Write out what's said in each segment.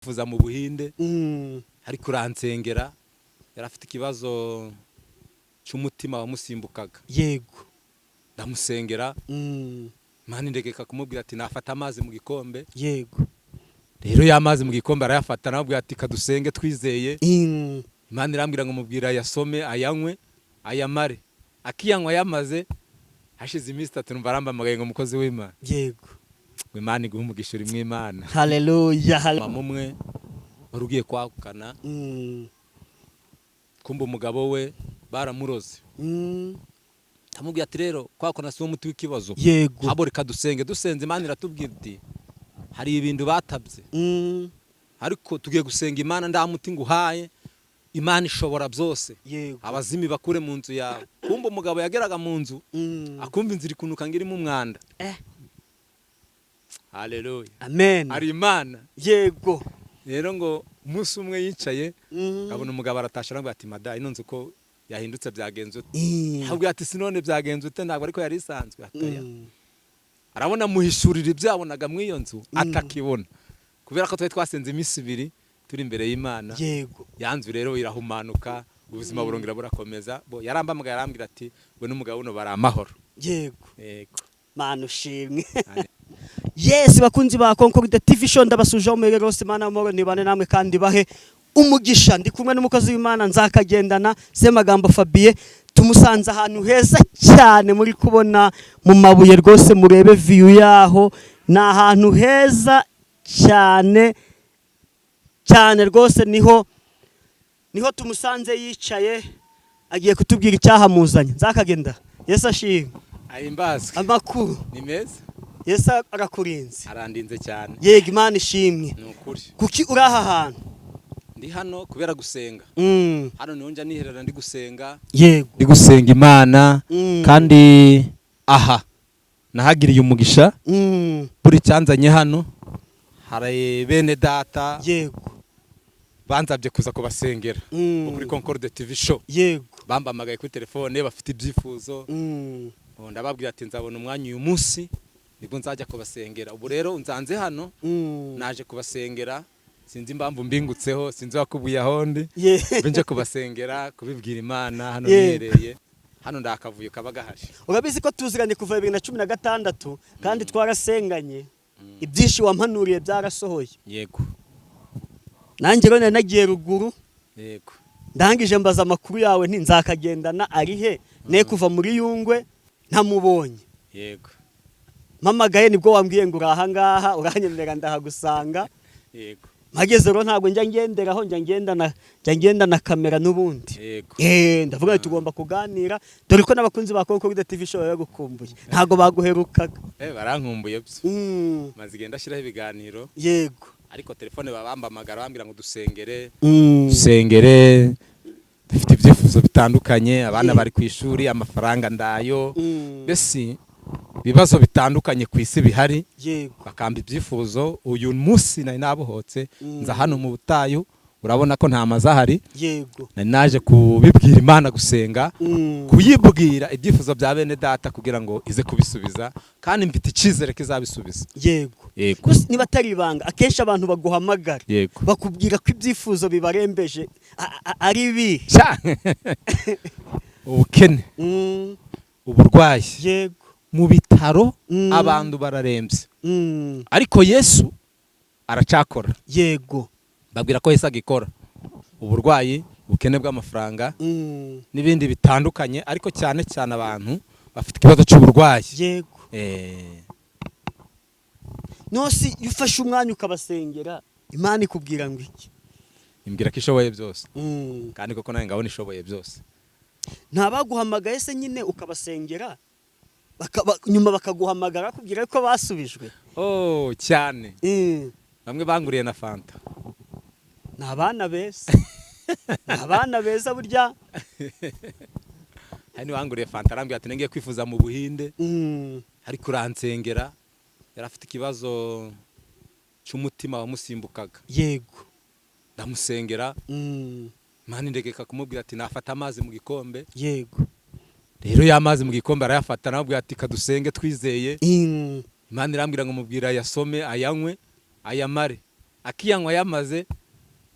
fuza mu Buhinde ariko uransengera yarafite ikibazo cy'umutima wamusimbukaga yego ndamusengera mani ndegeka kumubwira ati nafata amazi mu gikombe yego rero ya mazi mu gikombe arayafata nabwira ati kadusenge twizeye Imana irambwira ngo mubwira yasome ayanywe ayamare akiyanywa yamaze hashize iminsi 3 numva arambamagaye ngo mukozi w'Imana yego Imana iguha umugisha uri mw'Imana haleluya mama umwe warugiye kwakukana kumba umugabo we baramuroze amubwira ati rero kwakona si umuti w'ikibazo yego habo reka dusenge dusenze Imana iratubwira iti hari ibintu batabye ariko tugiye gusenga Imana nda muti nguhaye Imana ishobora byose abazimi bakure mu nzu yawe kumba umugabo yageraga mu nzu akumva inzira ikunuka ngirimo umwanda haleluya amen ari Imana yego rero ngo umunsi umwe yicaye abona umugabo aratasha aramubwira ati mada ino nzu ko yahindutse byagenze ute ahubwo ati sinone byagenze ute ntabwo ariko yari isanzwe ataya arabona muhishurira ibyabonaga mu iyo nzu atakibona kubera ko twasenze iminsi 2 turi imbere y'Imana yego yanzu rero irahumanuka ubuzima burongera burakomeza bo yarambamaga yarambwira ati we n'umugabo uno bari amahoro yego yego Mana ushimwe yes bakunzi ba Concord TV show ndabasuje umere rose Mana amahoro nibane namwe kandi bahe umugisha ndi kumwe n'umukozi w'Imana nzakagendana Semagambo Fabien tumusanze ahantu heza cyane muri kubona mu mabuye rwose murebe view yaho na ahantu heza cyane cyane rwose niho tumusanze yicaye agiye kutubwira icyahamuzanye nzakagenda Yesu ashimwe ahimbazwe amakuru ni meza Yesu arakurinze arandinze cyane yego Imana ishimwe nukuri kuki uraha hantu ndi hano kubera gusenga hano nonja niherera ndi gusenga yego ndi gusenga Imana kandi aha nahagiriye umugisha buri cyanzanye hano hari bene data yego banzabye kuza kubasengera kuri Concord TV show yego bambamagaye kuri telefone bafite ibyifuzo ndababwira ati nzabona umwanya uyu munsi nibwo nzajya kubasengera ubu rero nzanze hano naje kubasengera sinzi impamvu mbingutseho sinzi wakubuye ahondi binje kubasengera kubibwira Imana hano nihereye hano ndakavuye kabagahari urabizi ko tuziranye kuva 2016 kandi twarasenganye ibyishi wampanuriye byarasohoye yego nanjye rone nagiye ruguru yego ndangije mbaza amakuru yawe ntinzakagendana ari he ne kuva muri Yungwe ntamubonye yego mpamagaye nibwo wambwiye ngo uraha ngaha uranyemerera ndahagusanga yego mageze ro ntabwo njya ngenderaho njya ngenda na kamera nubundi yego ndavuga ati tugomba kuganira dore ko n'abakunzi ba Concord TV show yagukumbuye ntago baguherukaga barankumbuye maze igenda ashiraho ibiganiro yego ariko telefone babambamagara bambira ngo dusengere dufite ibyifuzo bitandukanye abana bari ku ishuri amafaranga ndayo besi bibazo bitandukanye ku isi bihari bakamba ibyifuzo uyu munsi nari nabohotse nza hano mu butayu urabona ko nta mazahari yego naje kubibwira Imana gusenga kuyibwira ibyifuzo bya bene data kugira ngo ize kubisubiza kandi mfite ikizere kizabisubiza yego niba atari ibanga akenshi abantu baguhamagara bakubwira ko ibyifuzo bibarembeje ari bi ubukene uburwayi yego mu bitaro abantu bararembye ariko Yesu aracakora yego babwira ko Yesu agikora uburwayi ubukene bw'amafaranga n'ibindi bitandukanye ariko cyane cyane abantu bafite ikibazo cy'uburwayi yego nosi yufashe umwanya ukabasengera Imana ikubwira ngo iki imbwira ko ishoboye byose kandi koko nawe ngabona ishoboye byose ntabaguhamagaye se nyine ukabasengera nyuma bakaguhamagara kubwira ko basubijwe cyane bamwe banguriye na fanta nabana beza burya hani wanguriye fanta arambwira ati ngiye kwifuza mu Buhinde ariko uransengera yarafite ikibazo cy'umutima wamusimbukaga yego ndamusengera Imana ndegeka kumubwira ati nafata amazi mu gikombe yego rero ya mazi mu gikombe arayafata nabwira ati kadusenge twizeye Imana irambwira ngo mubwira yasome ayanywe ayamare akiyanywa yamaze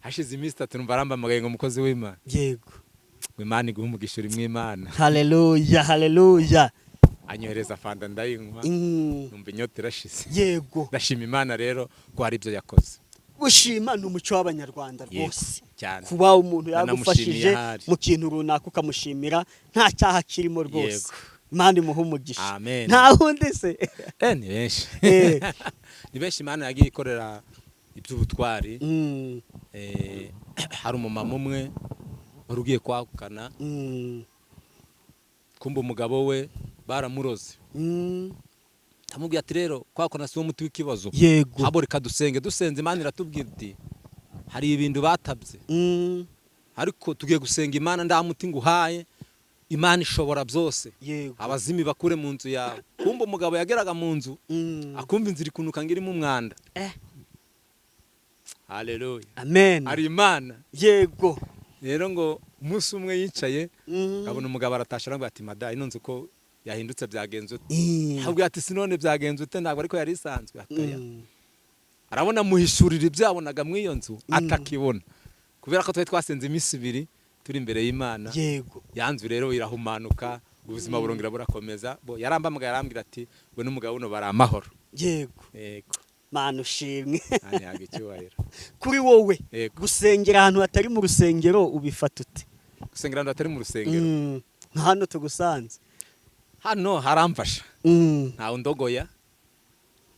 hashize iminsi 3 numva arambamagaye ngo umukozi w'Imana. Yego. Imana iguha umugisha uri mw'Imana. Haleluya, haleluya. Anyohereza fanta ndayinywa. Numva inyota irashize. Yego. Ndashima Imana rero ko hari ibyo yakoze. Gushima ni umuco w'Abanyarwanda rwose. Cyane. Kuba umuntu yagufashije mu kintu runaka ukamushimira nta cyaha kirimo rwose. Imana imuha umugisha. Amen. Nta wundi se. Ni benshi. Ni benshi Imana yagiye ikorera iby'ubutwari. Hari umumama umwe wari ugiye kwakukana. Kumba umugabo we baramuroze. Tamubwiye ati rero kwakukana si wo muti w'ikibazo. Yego. Habo reka dusenze Imana iratubwira iti hari ibintu batabye. Ariko tugiye gusenga Imana nda muti nguhaye. Imana ishobora byose. Abazimi bakure mu nzu yawe. Kumba umugabo yageraga mu nzu akumva inzira ikunuka ngirimo umwanda. Haleluya. Amen. Ari Imana. Yego. Rero ngo umunsi umwe yicaye abona umugabo aratasha aramubwira ati mada ino nzu ko yahindutse byagenze ute. Ahubwo ati sinone byagenze ute ntabwo ariko yari isanzwe ataya. Arabona muhishurira ibyabonaga mu iyo nzu atakibona. Kubera ko twasenze iminsi 2 turi imbere y'Imana. Yego. Yanzu rero irahumanuka ubuzima burongera burakomeza. Bo yarambamagaye arambwira ati we n'umugabo uno bari amahoro. Yego. Yego. Mana ushimwe. Anyaga icyubahiro. Kuri wowe gusengera ahantu hatari mu rusengero ubifata ute? Gusengera ahantu hatari mu rusengero. Hano tugusanze. Hano haramfasha. Ntawe ndogoya.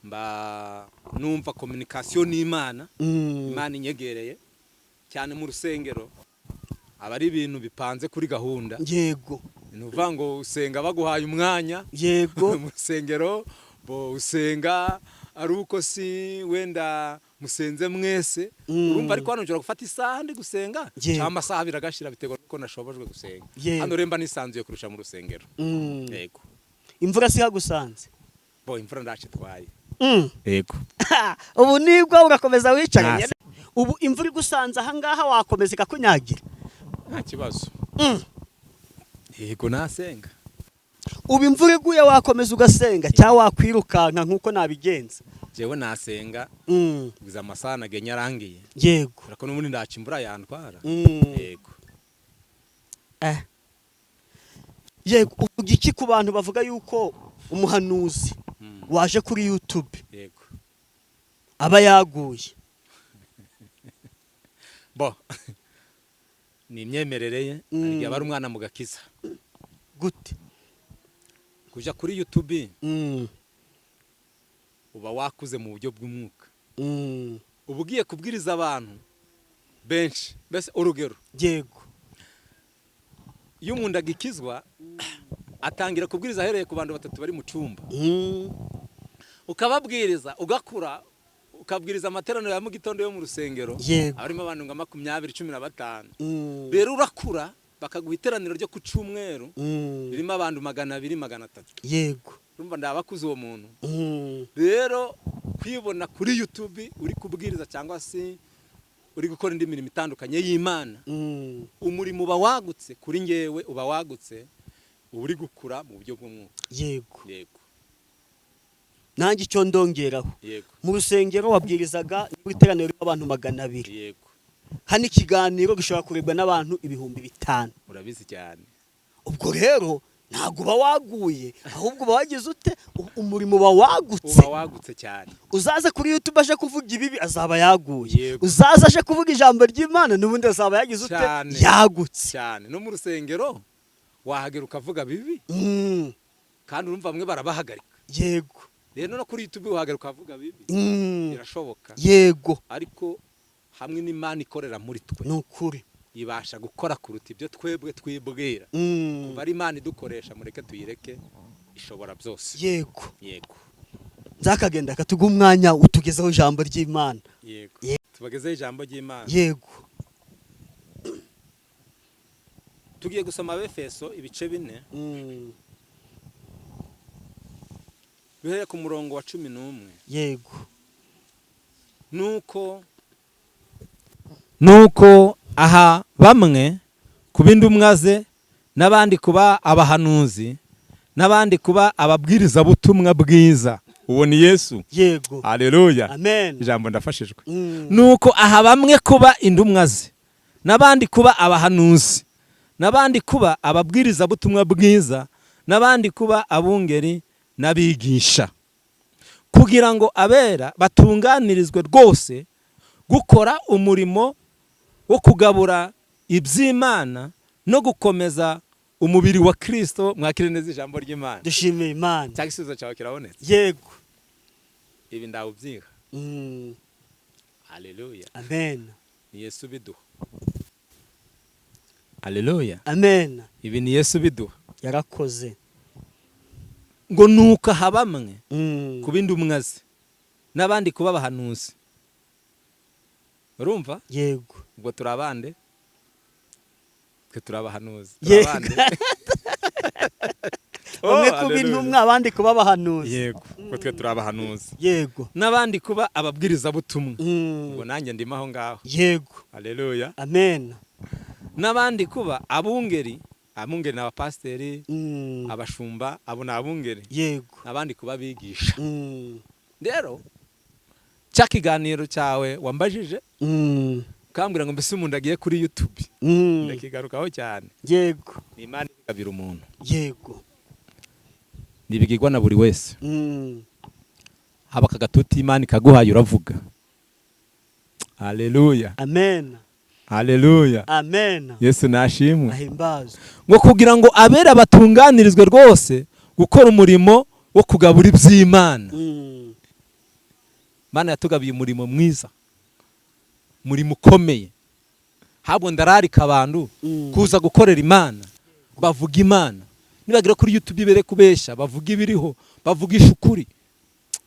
Mba numva communication n'Imana. Imana inyegereye cyane mu rusengero. Abari ibintu bipanze kuri gahunda. Yego. Nuvuga ngo usenga baguhaye umwanya. Yego. Mu rusengero bo usenga ari uko si wenda musenze mwese. Urumva ariko hano njora gufata isaha ndi gusenga cyangwa amasaha biragashira biterwa nuko nashobojwe gusenga. Hano remba nisanzuye kurusha mu rusengero. Yego. Imvura si hagusanze. Bo imvura ndace twaye. Yego. Ubu nibwo urakomeza wicaranye. Ubu imvura igusanze aha ngaha wakomeza ikakunyagira. Nta kibazo. Yego nasenga. Ubu imvura iguye wakomeza ugasenga cyangwa wakwirukanka nkuko nabigenza. Jewe nasenga. Biza amasaha nagenya arangiye. Yego. Ariko n'ubundi ndaca imvura yantwara. Yego. Yego, uvuga iki ku bantu bavuga yuko umuhanuzi waje kuri YouTube? Yego. Aba yaguye. Bo. Ni imyemerereye ari abari umwana mu gakiza. Gute? Kuja kuri YouTube. Uba wakuze mu buryo bw'umwuka. Uba ugiye kubwiriza abantu benshi. Bese urugero. Yego. Iyo umuntu agikizwa atangira kubwiriza ahereye ku bantu 3 bari mu cyumba. Ukababwiriza ugakura ukabwiriza amateraniro ya mu gitondo yo mu rusengero. Arimo abantu nga 20-15. Rero urakura bakaguha iteraniro ryo ku cyumweru birimo abantu 200-300. Yego. Urumva ndabakuze uwo muntu. Rero kwibona kuri YouTube uri kubwiriza cyangwa se uri gukora indi mirimo itandukanye y'Imana. Umurimo uba wagutse kuri ngewe uba wagutse uri gukura mu buryo bw'umwuka. Yego. Yego. Nanjye icyo ndongeraho. Yego. Mu rusengero wabwirizaga n'iteraniro ry'abantu 200. Yego. Hano ikiganiro gishobora kurebwa n'abantu 5,000. Urabizi cyane. Ubwo rero ntago uba waguye ahubwo uba wagize ute umurimo uba wagutse. Uba wagutse cyane. Uzaza kuri YouTube aje kuvuga ibibi azaba yaguye. Uzaza aje kuvuga ijambo ry'Imana n'ubundi azaba yagize ute yagutse cyane. No mu rusengero wahagera ukavuga bibi. Kandi urumva bamwe barabahagarika. Yego. Rero no kuri YouTube wahagera ukavuga bibi. Birashoboka. Yego. Ariko hamwe n'Imana ikorera muri twe. Nukuri. Ibasha gukora kuruta ibyo twebwe twibwira. Bari Imana idukoresha mureke tuyireke ishobora byose. Yego. Yego. Nzakagenda katuga umwanya utugezaho ijambo ry'Imana. Yego. Tubagezeho ijambo ry'Imana. Yego. Tugiye gusoma Efeso ibice 4. Bihere ku murongo wa 11. Yego. Nuko aha bamwe kubindi umwaze n'abandi kuba abahanuzi n'abandi kuba ababwiriza butumwa bwiza uwo ni Yesu. Yego. Haleluya. Amen. Ijambo ndafashijwe. Nuko aha bamwe kuba indumwa ze, n'abandi kuba abahanuzi, n'abandi kuba ababwiriza butumwa bwiza, n'abandi kuba abungeri n'abigisha, kugira ngo abera batunganirizwe rwose gukora umurimo wo kugabura iby'Imana no gukomeza umubiri wa Kristo. Mwakire neza ijambo ry'Imana. Dushimiye Imana. Cyangwa igisubizo cyawe kirabonetse. Yego. Ibi ndawubyiha. Haleluya. Amen. Ni Yesu biduha. Haleluya. Amen. Ibi ni Yesu biduha. Yarakoze. Ngo nuka habamwe kuba indumwa ze, n'abandi kuba abahanuzi. Urumva? Yego. Ubwo turabande? Twe turabahanuzi. Turabande. Bamwe kuba intumwa, abandi kuba abahanuzi. Yego. Ubwo twe turabahanuzi. Yego. N'abandi kuba ababwiriza butumwa. Ubwo nanjye ndimo aho ngaho. Yego. Haleluya. Amen. N'abandi kuba abungeri n'abapasiteri, abashumba, abo ni abungeri. Yego. N'abandi kuba abigisha. Rero cya kiganiro cyawe wambajije ukambwira ngo mbese umuntu agiye kuri YouTube, ndakigarukaho cyane. Yego. Ni Imana igabira umuntu. Yego. Nibigirwa na buri wese. Haba kagatuti Imana ikaguhaye uravuga. Haleluya. Amen. Haleluya. Amen. Yesu nashimwe. Ahimbazwe. Ngo kugira ngo abera batunganirizwe rwose gukora umurimo wo kugabura iby'Imana. Mana yatugabiye umurimo mwiza, umurimo ukomeye. Habwo ndararika abantu kuza gukorera Imana, bavuga Imana. Nibagira kuri YouTube bere kubesha, bavuga ibiriho, bavugisha ukuri.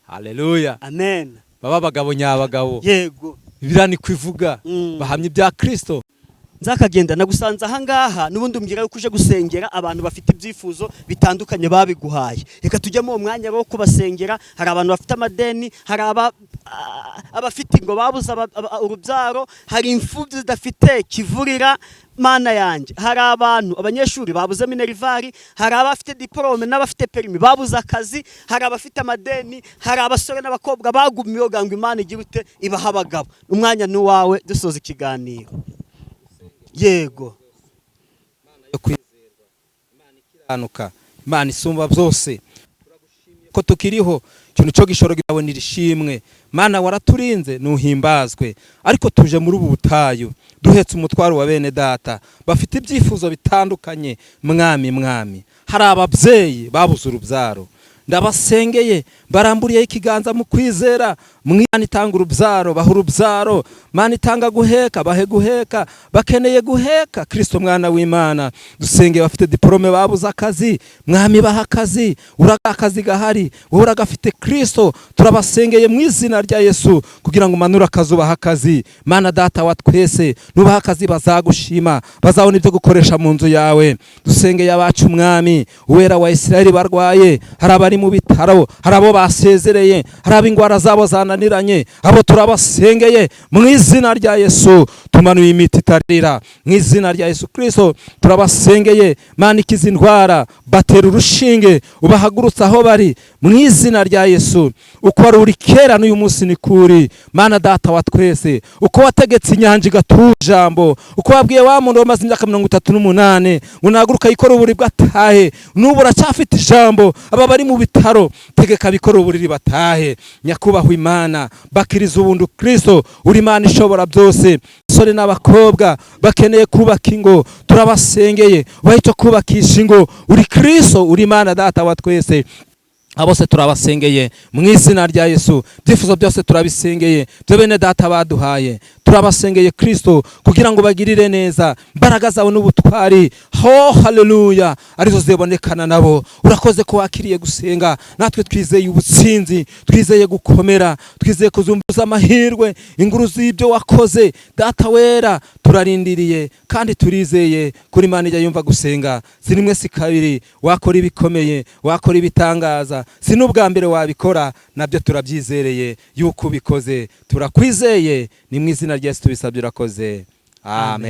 Haleluya. Amen. Baba abagabo nyabagabo. Yego. Birani kwivuga bahamye ibya Kristo. Nzakagenda nagusanze aha ngaha n'ubundi umbwira yuko uje gusengera abantu bafite ibyifuzo bitandukanye babiguhaye. Reka tujyemo uwo mwanya wo kubasengera. Hari abantu bafite amadeni, hari abafite ngo babuze urubyaro, hari imfubyi zidafite kivurira. Mana yanjye, hari abantu abanyeshuri babuze minervari, hari abafite diplome n'abafite perimi babuze akazi, hari abafite amadeni, hari abasore n'abakobwa bagumiye ngo Imana igira ute ibaha abagabo. Umwanya n'uwawe dusoza ikiganiro. Yego. Imana yo kwizerwa, Imana ikiranuka, Imana isumba byose. Turagushimiye ko tukiriho, ikintu cyo gishoro gitawe nirishimwe. Mana waraturinze nuhimbazwe. Ariko tuje muri ubu butayu duhetse umutwaro wa bene data bafite ibyifuzo bitandukanye. Mwami, hari ababyeyi babuze urubyaro, ndabasengeye baramburiye ikiganza mu kwizera. Mwimana itanga urubyaro, baha urubyaro. Mana itanga guheka, bahe guheka. Bakeneye guheka. Kristo mwana w'Imana, dusengeye bafite diplome babuze akazi. Mwami baha akazi, uraga akazi gahari, wowe uragafite Kristo. Turabasengeye mu izina rya Yesu kugira ngo umanure akazi, ubaha akazi. Mana data wa twese, nubaha akazi bazagushima, bazabona ibyo gukoresha mu nzu yawe. Dusengeye abacu Mwami, uwera wa Isirayeli barwaye, hari abari mu bitaro, hari abo basezereye, hari ab'ingwara zabo zananiranye, abo turabasengeye mu izina rya Yesu. Tumanuye imiti itarira mu izina rya Yesu Kristo. Turabasengeye Mana ikiza indwara, batera urushinge, ubahagurutsa aho bari mu izina rya Yesu. Uko wari uri kera n'uyu munsi ni kuri. Mana data wa twese, uko wategetse inyanja igatuza ijambo, uko wabwiye wa muntu wamaze imyaka 38 unahaguruka yikora uburiri bwatahe, n'ubu uracyafite ijambo. Aba bari mu bitaro, tegeka bikora uburiri batahe. Nyakubahwa Imana, bakiriza ubuntu Kristo, uri Imana ishobora byose. Sore n'abakobwa bakeneye kubaka ingo, turabasengeye bahita kubakisha ingo. Uri Kristo, uri Imana data wa twese. Abose turabasengeye mu izina rya Yesu. Byifuzo byose turabisengeye, byo bene data baduhaye. Turabasengeye Kristo kugira ngo bagirire neza, mbaraga zawe n'ubutwari. Haleluya, arizo zibonekana nabo. Urakoze ko wakiriye gusenga. Natwe twizeye ubutsinzi, twizeye gukomera, twizeye kuzumbuza amahirwe, inguru z'ibyo wakoze. Data wera, turarindiriye kandi turizeye kuri Imana ijya yumva gusenga. Si rimwe si kabiri, wakora ibikomeye, wakora ibitangaza. Si n'ubwa mbere wabikora, nabyo turabyizereye yuko ubikoze. Turakwizeye, ni mu izina rya Yesu tubisabye, urakoze. Amen.